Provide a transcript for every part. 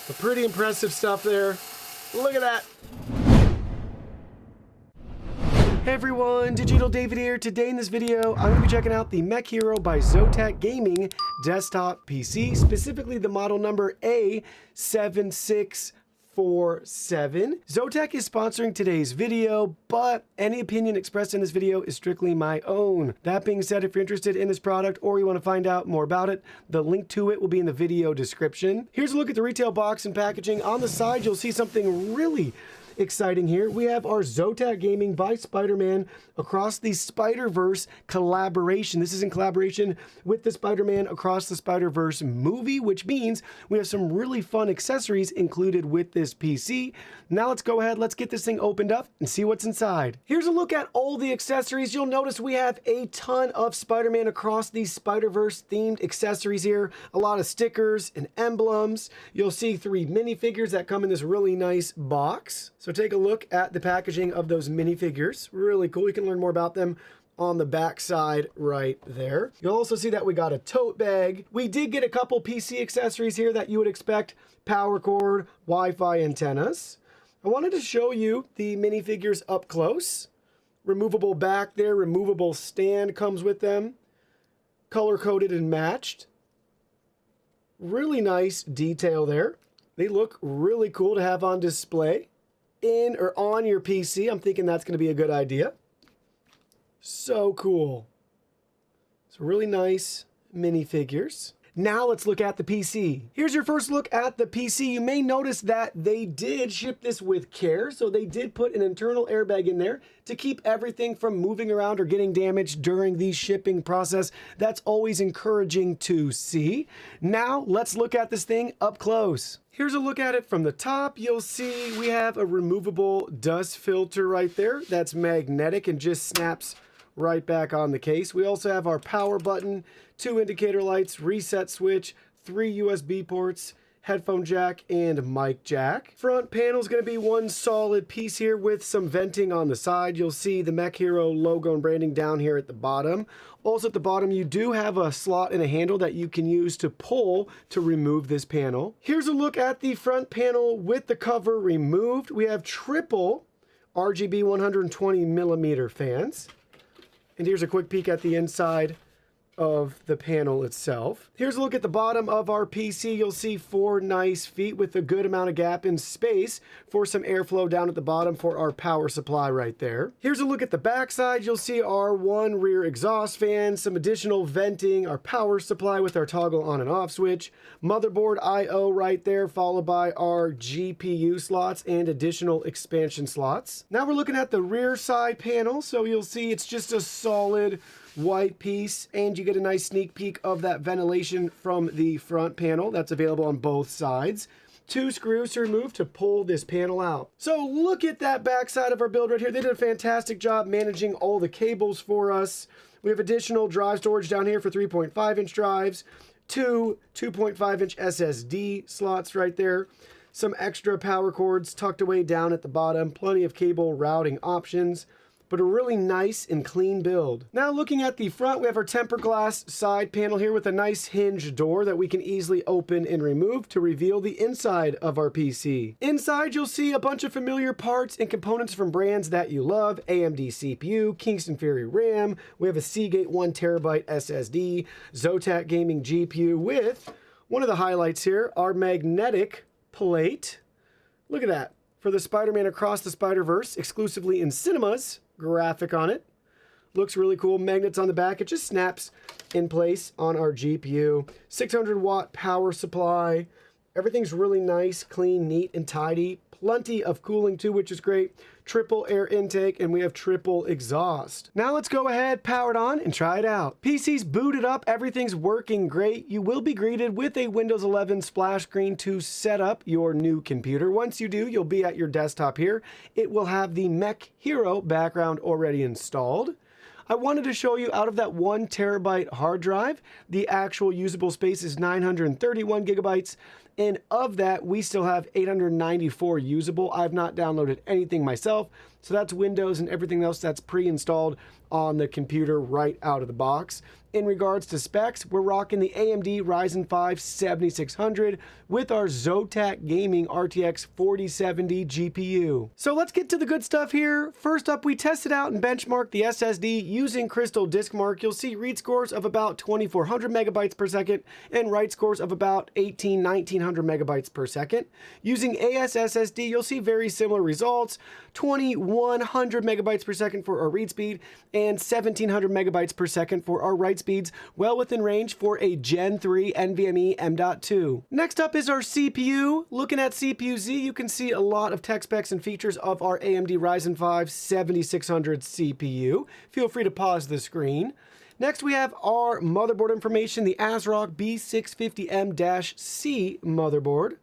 But pretty impressive stuff there. Look at that. Hey everyone, Digital David here. Today in this video, I'm going to be checking out the Mech Hero by ZOTAC Gaming desktop PC, specifically the model number A7647. ZOTAC is sponsoring today's video, but any opinion expressed in this video is strictly my own. That being said, if you're interested in this product or you want to find out more about it, the link to it will be in the video description. Here's a look at the retail box and packaging. On the side, you'll see something really exciting here. We have our ZOTAC Gaming by Spider-Man Across the Spider-Verse collaboration. This is in collaboration with the Spider-Man Across the Spider-Verse movie, which means we have some really fun accessories included with this PC. Now let's go ahead, let's get this thing opened up and see what's inside. Here's a look at all the accessories. You'll notice we have a ton of Spider-Man Across the Spider-Verse themed accessories here. A lot of stickers and emblems. You'll see 3 minifigures that come in this really nice box. So take a look at the packaging of those minifigures. Really cool. You can learn more about them on the back side right there. You'll also see that we got a tote bag. We did get a couple PC accessories here that you would expect: power cord, Wi-Fi antennas. I wanted to show you the minifigures up close. Removable back there, removable stand comes with them. Color-coded and matched. Really nice detail there. They look really cool to have on display in or on your PC. I'm thinking that's going to be a good idea. So cool. So really nice minifigures. Now let's look at the PC. Here's your first look at the PC. You may notice that they did ship this with care. So they did put an internal airbag in there to keep everything from moving around or getting damaged during the shipping process. That's always encouraging to see. Now let's look at this thing up close. Here's a look at it from the top. You'll see we have a removable dust filter right there that's magnetic and just snaps right back on the case. We also have our power button, 2 indicator lights, reset switch, 3 USB ports, headphone jack, and mic jack. Front panel is going to be one solid piece here with some venting on the side. You'll see the Mech Hero logo and branding down here at the bottom. Also at the bottom, you do have a slot and a handle that you can use to pull to remove this panel. Here's a look at the front panel with the cover removed. We have triple RGB 120mm fans. And here's a quick peek at the inside of the panel itself. Here's a look at the bottom of our PC. You'll see 4 nice feet with a good amount of gap in space for some airflow down at the bottom for our power supply right there. Here's a look at the back side. You'll see our 1 rear exhaust fan, some additional venting, our power supply with our toggle on and off switch, motherboard I/O right there, followed by our GPU slots and additional expansion slots. Now we're looking at the rear side panel. So you'll see it's just a solid white piece, and you get a nice sneak peek of that ventilation from the front panel that's available on both sides. 2 screws to remove to pull this panel out. So look at that back side of our build right here. They did a fantastic job managing all the cables for us. We have additional drive storage down here for 3.5-inch drives, 2 2.5-inch SSD slots right there, some extra power cords tucked away down at the bottom, plenty of cable routing options, but a really nice and clean build. Now looking at the front, we have our tempered glass side panel here with a nice hinge door that we can easily open and remove to reveal the inside of our PC. Inside, you'll see a bunch of familiar parts and components from brands that you love: AMD CPU, Kingston Fury RAM, we have a Seagate 1TB SSD, ZOTAC Gaming GPU with one of the highlights here, our magnetic plate. Look at that. For the Spider-Man Across the Spider-Verse, exclusively in cinemas, graphic on it. Looks really cool. Magnets on the back. It just snaps in place on our GPU. 600-watt power supply. Everything's really nice, clean, neat, and tidy. Plenty of cooling too, which is great. Triple air intake, and we have triple exhaust. Now let's go ahead, power it on, and try it out. PC's booted up, everything's working great. You will be greeted with a Windows 11 splash screen to set up your new computer. Once you do, you'll be at your desktop here. It will have the Mech Hero background already installed. I wanted to show you, out of that 1TB hard drive, the actual usable space is 931 gigabytes, And of that, we still have 894 usable. I've not downloaded anything myself, so that's Windows and everything else that's pre-installed on the computer right out of the box. In regards to specs, we're rocking the AMD Ryzen 5 7600 with our ZOTAC Gaming RTX 4070 GPU. So let's get to the good stuff here. First up, we tested out and benchmarked the SSD using Crystal Disk Mark. You'll see read scores of about 2400 megabytes per second and write scores of about 1900 megabytes per second. Using AS SSD, you'll see very similar results. 2100 megabytes per second for our read speed and 1700 megabytes per second for our write speeds, well within range for a Gen 3 NVMe M.2. Next up is our CPU. Looking at CPU-Z, you can see a lot of tech specs and features of our AMD Ryzen 5 7600 CPU. Feel free to pause the screen. Next, we have our motherboard information, the ASRock B650M-C motherboard.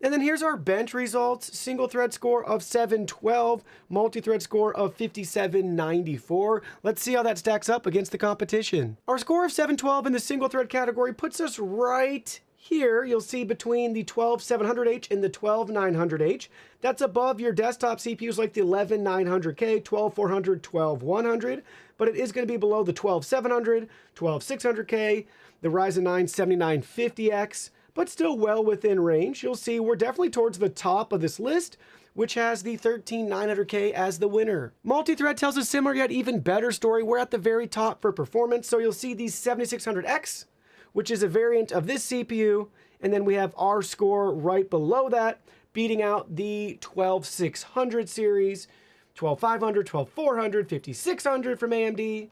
And then here's our bench results. Single thread score of 712, multi-thread score of 5794. Let's see how that stacks up against the competition. Our score of 712 in the single thread category puts us right here. You'll see between the 12700H and the 12900H. That's above your desktop CPUs like the 11900K, 12400, 12100, but it is going to be below the 12700, 12600K, the Ryzen 9 7950X, but still well within range. You'll see we're definitely towards the top of this list, which has the 13900K as the winner. Multi-thread tells a similar yet even better story. We're at the very top for performance, so you'll see the 7600X, which is a variant of this CPU, and then we have our score right below that, beating out the 12600 series, 12500, 12400, 5600 from AMD,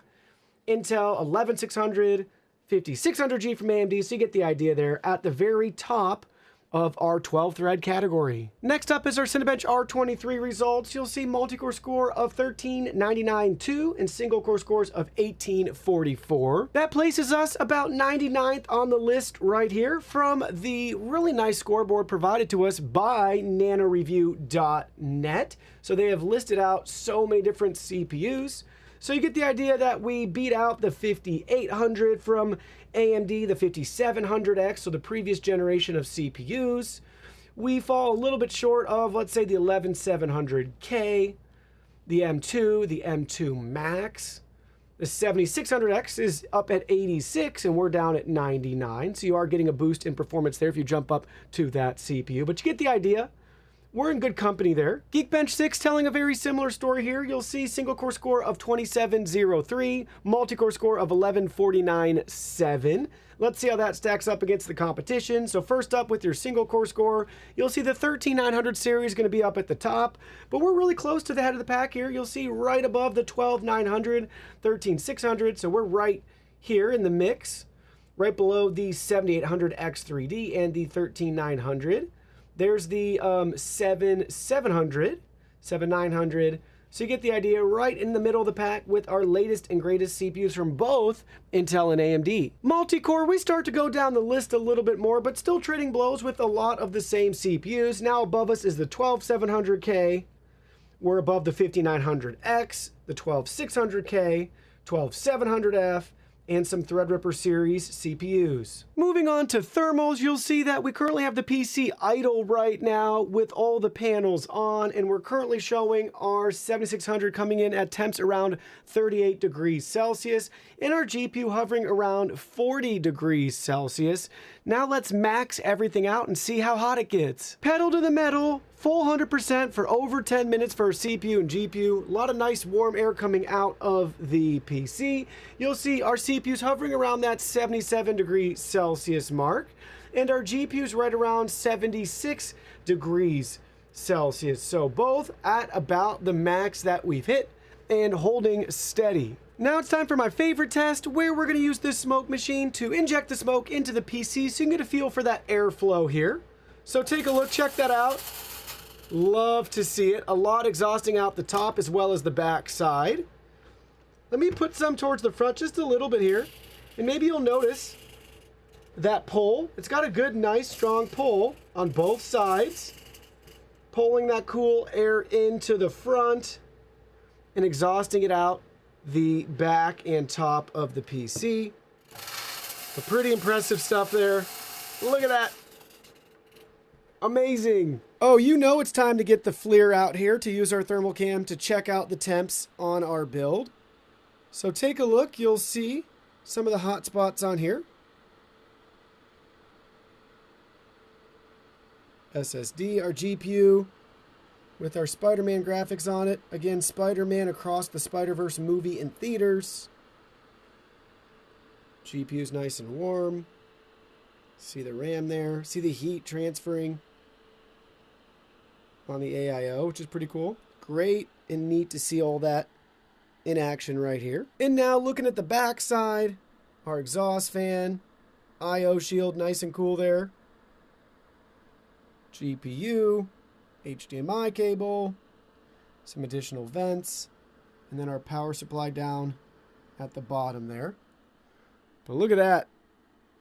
Intel 11600, 5600G from AMD, so you get the idea there at the very top of our 12-thread category. Next up is our Cinebench R23 results. You'll see multi-core score of 1399.2 and single-core scores of 1844. That places us about 99th on the list right here from the really nice scoreboard provided to us by nanoreview.net. So they have listed out so many different CPUs. So you get the idea that we beat out the 5800 from AMD, the 5700X, so the previous generation of CPUs. We fall a little bit short of, let's say, the 11700K, the M2, the M2 Max. The 7600X is up at 86 and we're down at 99. So you are getting a boost in performance there if you jump up to that CPU, but you get the idea. We're in good company there. Geekbench 6 telling a very similar story here. You'll see single core score of 2703, multi-core score of 1149.7. Let's see how that stacks up against the competition. So first up with your single core score, you'll see the 13900 series going to be up at the top, but we're really close to the head of the pack here. You'll see right above the 12900, 13600, so we're right here in the mix, right below the 7800X3D and the 13900. There's the 7900. So you get the idea, right in the middle of the pack with our latest and greatest CPUs from both Intel and AMD. Multi-core, we start to go down the list a little bit more, but still trading blows with a lot of the same CPUs. Now above us is the 12700K. We're above the 5900X, the 12600K, 12700F, and some Threadripper series CPUs. Moving on to thermals, you'll see that we currently have the PC idle right now with all the panels on, and we're currently showing our 7600 coming in at temps around 38 degrees Celsius, and our GPU hovering around 40 degrees Celsius. Now let's max everything out and see how hot it gets. Pedal to the metal, full 100% for over 10 minutes for our CPU and GPU. A lot of nice warm air coming out of the PC. You'll see our CPU's hovering around that 77 degrees Celsius mark, and our GPU's right around 76 degrees Celsius. So both at about the max that we've hit and holding steady. Now it's time for my favorite test, where we're going to use this smoke machine to inject the smoke into the PC so you can get a feel for that airflow here. So take a look, check that out. Love to see it. A lot exhausting out the top as well as the back side. Let me put some towards the front just a little bit here. And maybe you'll notice that pull. It's got a good, nice, strong pull on both sides. Pulling that cool air into the front and exhausting it out the back and top of the PC. So pretty impressive stuff there. Look at that. Amazing. Oh, you know it's time to get the FLIR out here to use our thermal cam to check out the temps on our build. So take a look. You'll see some of the hot spots on here. SSD, our GPU with our Spider-Man graphics on it. Again, Spider-Man Across the Spider-Verse movie in theaters. GPU's nice and warm. See the RAM there. See the heat transferring on the AIO, which is pretty cool. Great and neat to see all that in action right here. And now looking at the back side, our exhaust fan, IO shield, nice and cool there. GPU, HDMI cable, some additional vents, and then our power supply down at the bottom there. But look at that.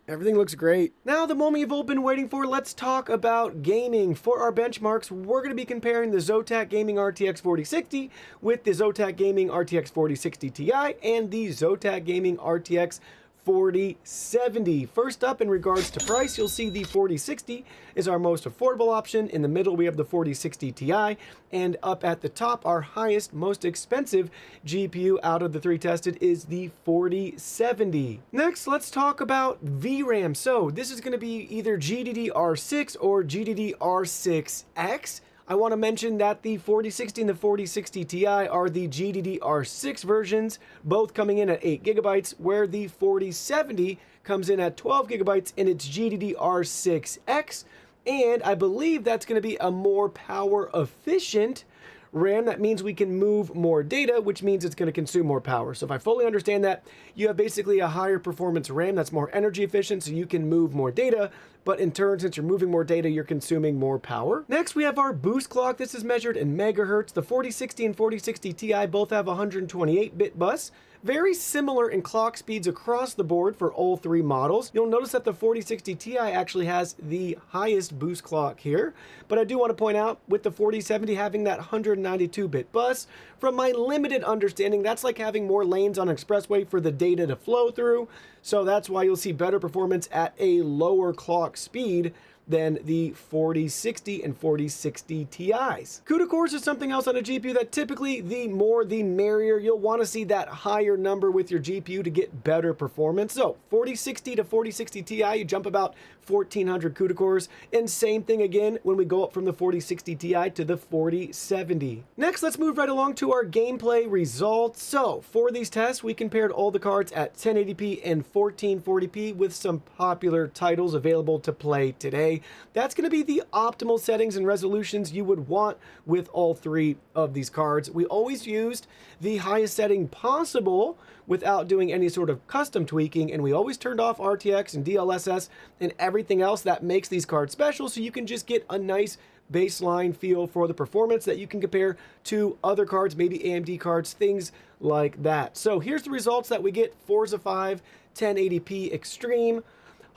Everything looks great. Now, the moment you've all been waiting for, let's talk about gaming. For our benchmarks, we're going to be comparing the ZOTAC Gaming RTX 4060 with the ZOTAC Gaming RTX 4060 Ti and the ZOTAC Gaming RTX 4070. First up, in regards to price, you'll see the 4060 is our most affordable option. In the middle, we have the 4060 Ti, and up at the top, our highest, most expensive GPU out of the three tested is the 4070. Next, let's talk about VRAM. So this is going to be either GDDR6 or GDDR6X. I want to mention that the 4060 and the 4060 Ti are the GDDR6 versions, both coming in at 8 gigabytes, where the 4070 comes in at 12 gigabytes in its GDDR6X, and I believe that's going to be a more power efficient RAM. That means we can move more data, which means it's going to consume more power. So if I fully understand that, you have basically a higher performance RAM that's more energy efficient, so you can move more data, but in turn, since you're moving more data, you're consuming more power. Next, we have our boost clock. This is measured in megahertz. The 4060 and 4060 Ti both have 128-bit bus. Very similar in clock speeds across the board for all three models. You'll notice that the 4060 Ti actually has the highest boost clock here, but I do want to point out with the 4070 having that 192-bit bus, from my limited understanding, that's like having more lanes on an expressway for the data to flow through, so that's why you'll see better performance at a lower clock speed than the 4060 and 4060 Ti's. CUDA cores is something else on a GPU that typically the more the merrier. You'll want to see that higher number with your GPU to get better performance. So 4060 to 4060 Ti, you jump about 1400 CUDA cores, and same thing again when we go up from the 4060 Ti to the 4070. Next, let's move right along to our gameplay results. So for these tests, we compared all the cards at 1080p and 1440p with some popular titles available to play today. That's going to be the optimal settings and resolutions you would want with all three of these cards. We always used the highest setting possible without doing any sort of custom tweaking, and we always turned off RTX and DLSS and everything else that makes these cards special, so you can just get a nice baseline feel for the performance that you can compare to other cards, maybe AMD cards, things like that. So here's the results that we get. Forza 5 1080p Extreme,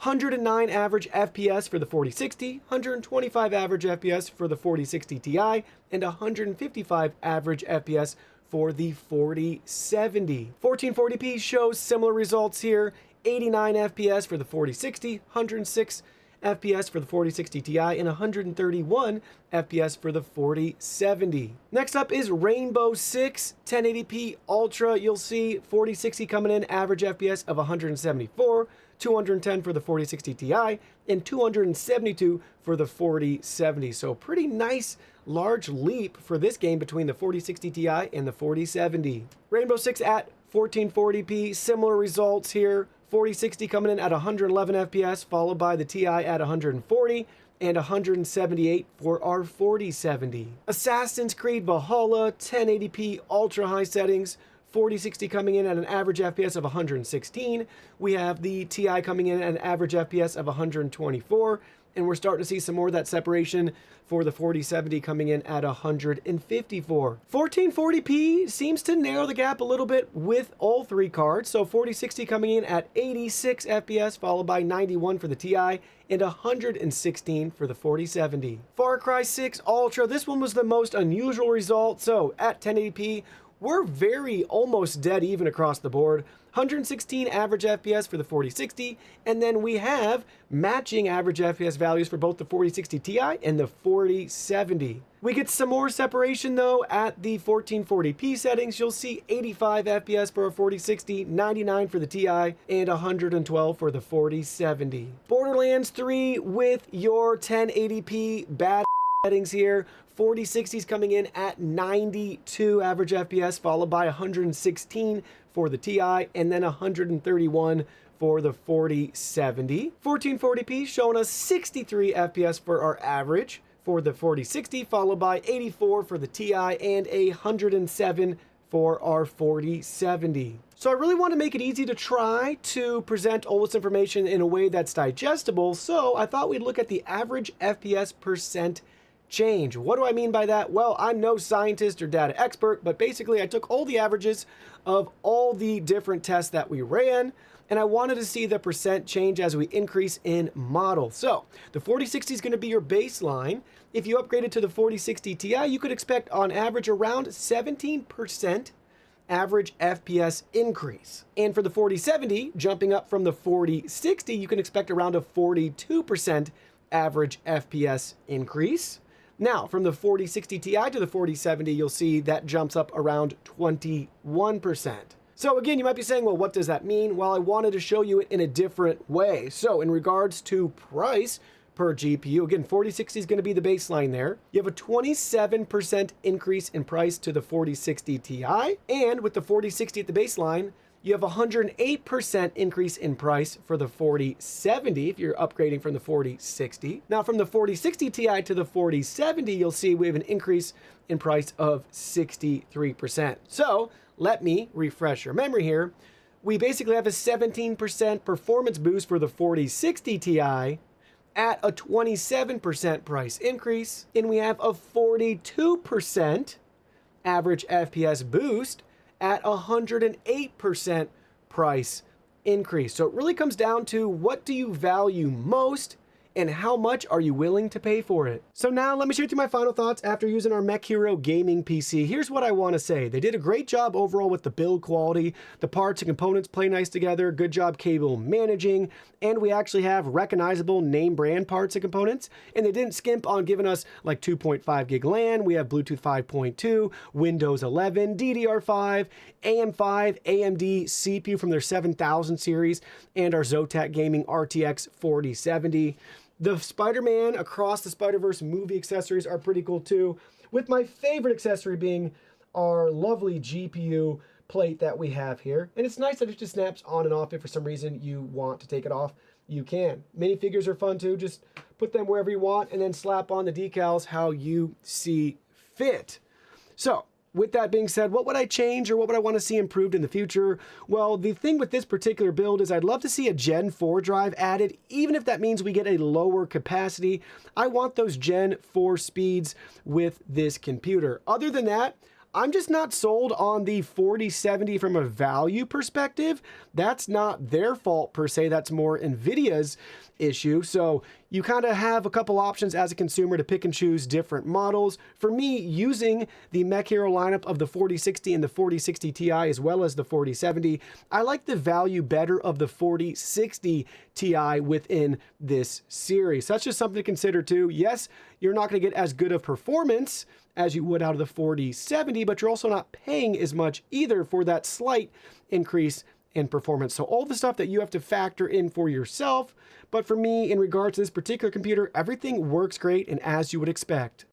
109 average FPS for the 4060, 125 average FPS for the 4060 Ti, and 155 average FPS for the 4070. 1440p shows similar results here. 89 FPS for the 4060, 106 FPS for the 4060 Ti, and 131 FPS for the 4070. Next up is Rainbow 6 1080p Ultra. You'll see 4060 coming in average FPS of 174, 210 for the 4060 Ti, and 272 for the 4070. So pretty nice large leap for this game between the 4060 Ti and the 4070. Rainbow 6 at 1440p, similar results here. 4060 coming in at 111 FPS, followed by the Ti at 140 and 178 for our 4070. Assassin's Creed Valhalla 1080p ultra high settings. 4060 coming in at an average FPS of 116. We have the Ti coming in at an average FPS of 124. And we're starting to see some more of that separation for the 4070 coming in at 154. 1440p seems to narrow the gap a little bit with all three cards. So 4060 coming in at 86 FPS, followed by 91 for the Ti, and 116 for the 4070. Far Cry 6 Ultra, this one was the most unusual result. So at 1080p, we're very almost dead even across the board. 116 average FPS for the 4060, and then we have matching average FPS values for both the 4060 Ti and the 4070. We get some more separation though at the 1440p settings. You'll see 85 FPS for a 4060, 99 for the Ti, and 112 for the 4070. Borderlands 3 with your 1080p bad settings here. 4060s coming in at 92 average FPS, followed by 116 for the Ti, and then 131 for the 4070. 1440p showing us 63 FPS for our average for the 4060, followed by 84 for the Ti and 107 for our 4070. So I really want to make it easy to try to present all this information in a way that's digestible, so I thought we'd look at the average FPS percent change. What do I mean by that? Well, I'm no scientist or data expert, but basically I took all the averages of all the different tests that we ran, and I wanted to see the percent change as we increase in model. So the 4060 is going to be your baseline. If you upgraded to the 4060 Ti, you could expect on average around 17% average FPS increase. And for the 4070, jumping up from the 4060, you can expect around a 42% average FPS increase. Now, from the 4060 Ti to the 4070, you'll see that jumps up around 21%. So again, you might be saying, well, what does that mean? Well, I wanted to show you it in a different way. So in regards to price per GPU, again, 4060 is going to be the baseline there. You have a 27% increase in price to the 4060 Ti. And with the 4060 at the baseline, you have a 108% increase in price for the 4070 if you're upgrading from the 4060. Now from the 4060 Ti to the 4070, you'll see we have an increase in price of 63%. So let me refresh your memory here. We basically have a 17% performance boost for the 4060 Ti at a 27% price increase, and we have a 42% average FPS boost at 108% price increase. So it really comes down to what do you value most and how much are you willing to pay for it? So now let me share with you my final thoughts after using our Mech Hero gaming PC. Here's what I want to say. They did a great job overall with the build quality. The parts and components play nice together. Good job cable managing. And we actually have recognizable name brand parts and components. And they didn't skimp on giving us like 2.5 gig LAN. We have Bluetooth 5.2, Windows 11, DDR5, AM5, AMD CPU from their 7000 series, and our ZOTAC Gaming RTX 4070. The Spider-Man Across the Spider-Verse movie accessories are pretty cool too, with my favorite accessory being our lovely GPU plate that we have here. And it's nice that it just snaps on and off if for some reason you want to take it off. You can. Minifigures are fun too. Just put them wherever you want and then slap on the decals how you see fit. So, with that being said, what would I change or what would I want to see improved in the future? Well, the thing with this particular build is I'd love to see a Gen 4 drive added, even if that means we get a lower capacity. I want those Gen 4 speeds with this computer. Other than that, I'm just not sold on the 4070 from a value perspective. That's not their fault per se. That's more NVIDIA's issue. So you kind of have a couple options as a consumer to pick and choose different models. For me, using the Mech Hero lineup of the 4060 and the 4060 Ti as well as the 4070, I like the value better of the 4060 Ti within this series. So that's just something to consider too. Yes, you're not going to get as good of performance as you would out of the 4070, but you're also not paying as much either for that slight increase in performance. So all the stuff that you have to factor in for yourself. But for me, in regards to this particular computer, everything works great and as you would expect.